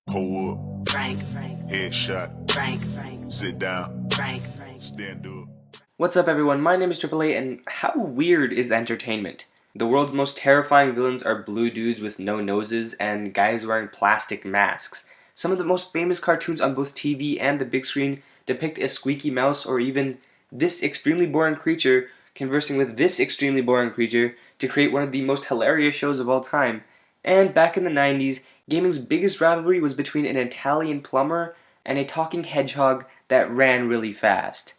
Pull up. Frank. Headshot. Frank. Sit down. Frank. Stand up. What's up everyone, my name is AAA and how weird is entertainment? The world's most terrifying villains are blue dudes with no noses and guys wearing plastic masks. Some of the most famous cartoons on both TV and the big screen depict a squeaky mouse or even this extremely boring creature conversing with this extremely boring creature to create one of the most hilarious shows of all time. And back in the 90s, gaming's biggest rivalry was between an Italian plumber and a talking hedgehog that ran really fast.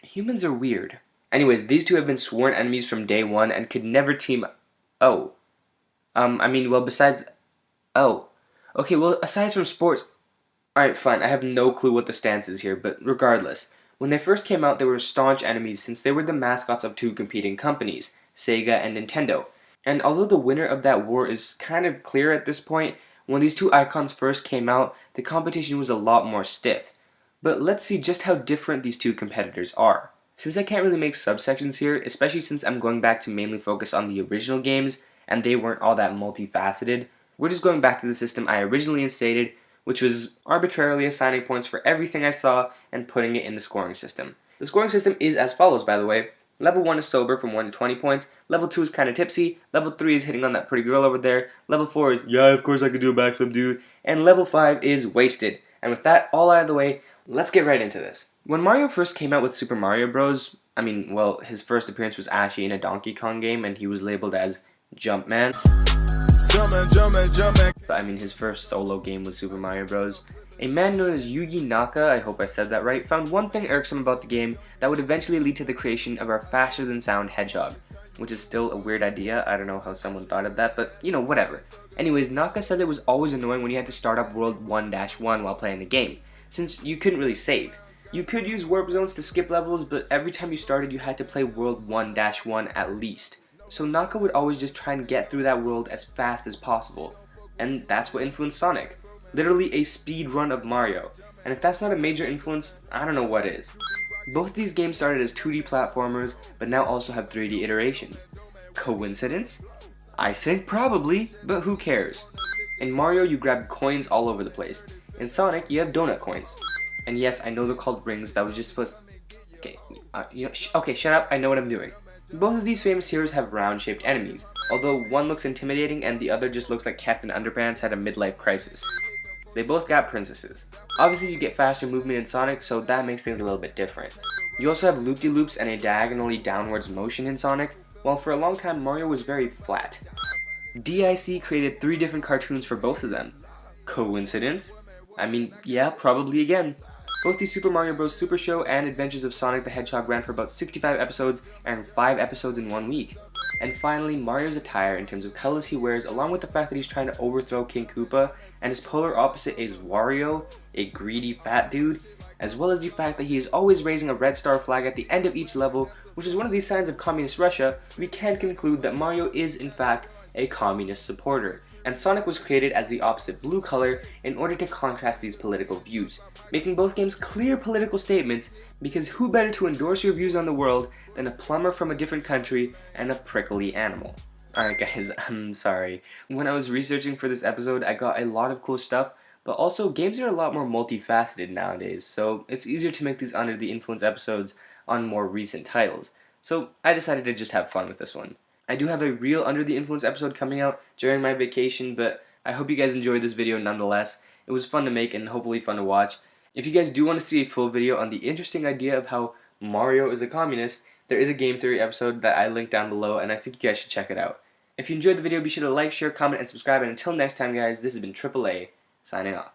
Humans are weird. Anyways, these two have been sworn enemies from day one and could never team... aside from sports... Alright, fine, I have no clue what the stance is here, but regardless. When they first came out, they were staunch enemies since they were the mascots of two competing companies, Sega and Nintendo. And although the winner of that war is kind of clear at this point, when these two icons first came out, the competition was a lot more stiff. But let's see just how different these two competitors are. Since I can't really make subsections here, especially since I'm going back to mainly focus on the original games, and they weren't all that multifaceted, we're just going back to the system I originally instated, which was arbitrarily assigning points for everything I saw and putting it in the scoring system. The scoring system is as follows, by the way. Level 1 is sober from 1 to 20 points, Level 2 is kinda tipsy, Level 3 is hitting on that pretty girl over there, Level 4 is, yeah, of course I could do a backflip, dude, and Level 5 is wasted. And with that all out of the way, let's get right into this. When Mario first came out with Super Mario Bros., his first appearance was actually in a Donkey Kong game and he was labeled as Jumpman. Jumpman. But his first solo game was Super Mario Bros. A man known as Yugi Naka, I hope I said that right, found one thing irksome about the game that would eventually lead to the creation of our faster-than-sound hedgehog. Which is still a weird idea, I don't know how someone thought of that, but whatever. Anyways, Naka said it was always annoying when you had to start up World 1-1 while playing the game, since you couldn't really save. You could use warp zones to skip levels, but every time you started you had to play World 1-1 at least. So Naka would always just try and get through that world as fast as possible. And that's what influenced Sonic. Literally a speed run of Mario. And if that's not a major influence, I don't know what is. Both these games started as 2D platformers, but now also have 3D iterations. Coincidence? I think probably, but who cares? In Mario, you grab coins all over the place. In Sonic, you have donut coins. And yes, I know they're called rings, that was just supposed... Okay, shut up, I know what I'm doing. Both of these famous heroes have round-shaped enemies, although one looks intimidating and the other just looks like Captain Underpants had a midlife crisis. They both got princesses. Obviously you get faster movement in Sonic, so that makes things a little bit different. You also have loop-de-loops and a diagonally downwards motion in Sonic, while for a long time Mario was very flat. DIC created 3 different cartoons for both of them. Coincidence? Yeah, probably again. Both the Super Mario Bros. Super Show and Adventures of Sonic the Hedgehog ran for about 65 episodes and 5 episodes in 1 week. And finally, Mario's attire in terms of colors he wears, along with the fact that he's trying to overthrow King Koopa, and his polar opposite is Wario, a greedy fat dude, as well as the fact that he is always raising a red star flag at the end of each level, which is one of these signs of communist Russia, we can conclude that Mario is in fact a communist supporter. And Sonic was created as the opposite blue color in order to contrast these political views, making both games clear political statements, because who better to endorse your views on the world than a plumber from a different country and a prickly animal. Alright guys, I'm sorry. When I was researching for this episode, I got a lot of cool stuff, but also games are a lot more multifaceted nowadays, so it's easier to make these under the influence episodes on more recent titles. So I decided to just have fun with this one. I do have a real Under the Influence episode coming out during my vacation, but I hope you guys enjoyed this video nonetheless. It was fun to make and hopefully fun to watch. If you guys do want to see a full video on the interesting idea of how Mario is a communist, there is a game theory episode that I linked down below, and I think you guys should check it out. If you enjoyed the video, be sure to like, share, comment, and subscribe, and until next time guys, this has been AAA, signing off.